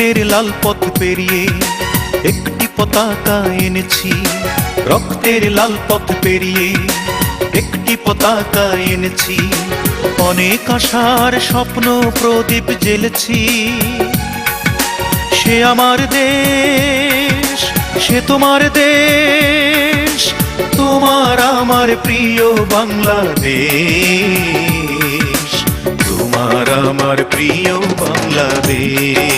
রক্তের লাল পথ পেরিয়ে একটি পতাকা এনেছি, রক্তের লাল পথ পেরিয়ে একটি পতাকা এনেছি। অনেক আশার স্বপ্ন প্রদীপ জ্বেলেছি। সে আমার দেশ, সে তোমার দেশ, তোমার আমার প্রিয় বাংলাদেশ, তোমার আমার প্রিয় বাংলাদেশ,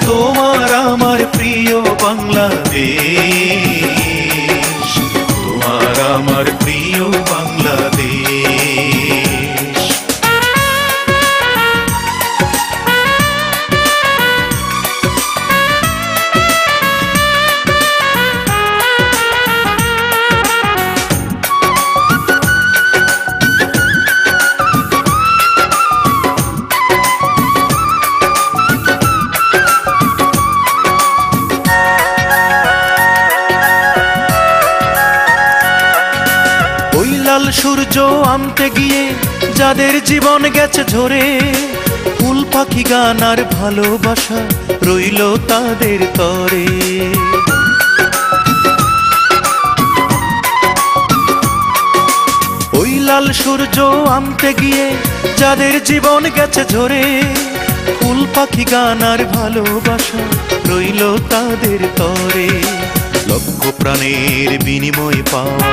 তোমার আমার প্রিয় বাংলাদেশ, তোমার আমার প্রিয় বাংলাদেশ। লাল সূর্য আনতে গিয়ে যাদের জীবন গেছে ঝরে, ফুল পাখি গান আর ভালোবাসা রইল তাদের তরে। ওই লাল সূর্য আনতে গিয়ে যাদের জীবন গেছে ঝরে, ফুল পাখি গান আর ভালোবাসা রইল তাদের তরে। লক্ষ প্রাণের বিনিময়ে পাওয়া,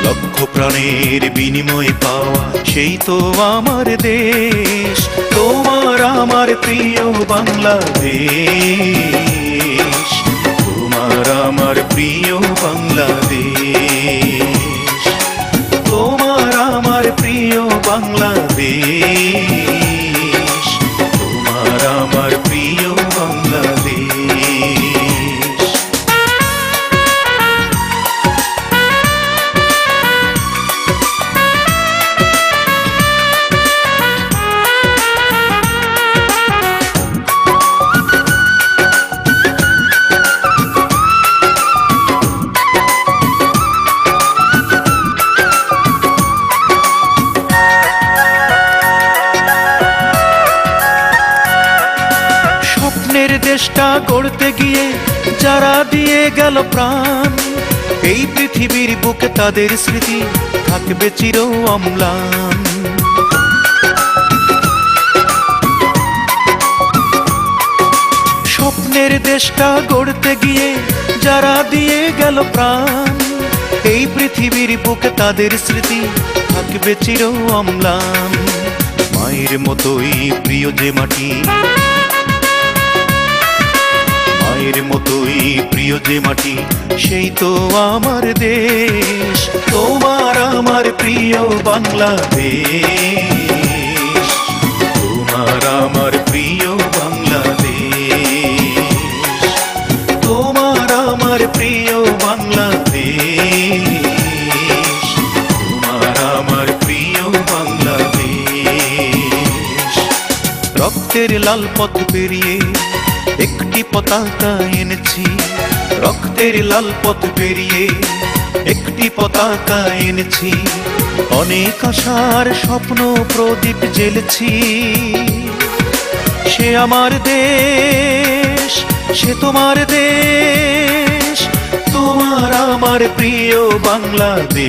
লক্ষ প্রাণের বিনিময়ে পাওয়া সেই তো আমার দেশ, তোমার আমার প্রিয় বাংলাদেশ, তোমার আমার প্রিয় বাংলাদেশ, তোমার আমার প্রিয় বাংলাদেশ, তোমার আমার প্রিয় বাংলাদেশ। দেশটা গড়তে গিয়ে যারা দিয়ে গেল প্রাণ, এই পৃথিবীর বুকে তাদের স্মৃতি থাকবে চির অম্লান। স্বপ্নের দেশটা গড়তে গিয়ে যারা দিয়ে গেল প্রাণ, এই পৃথিবীর বুকে তাদের স্মৃতি থাকবে চির অম্লান। মায়ের মতোই প্রিয় যে মাটি, মায়ের মতোই প্রিয় যে মাটি সেই তো আমার দেশ, তোমার আমার প্রিয় বাংলাদেশ, তোমার আমার প্রিয় বাংলাদেশ, তোমার আমার প্রিয় বাংলাদেশ, তোমার আমার প্রিয় বাংলাদেশ। রক্তের লাল পথ পেরিয়ে একটি পতাকা এনেছি, রক্তের লাল পথ পেরিয়ে একটি পতাকা এনেছি। অনেক আশার স্বপ্ন প্রদীপ জ্বেলেছি। সে আমার দেশ, সে তোমার দেশ, তোমার আমার প্রিয় বাংলাদেশ,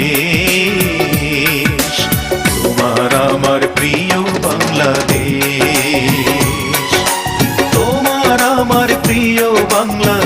তোমার আমার প্রিয় বাংলাদেশ, তোমার আমার প্রিয় বাংলা।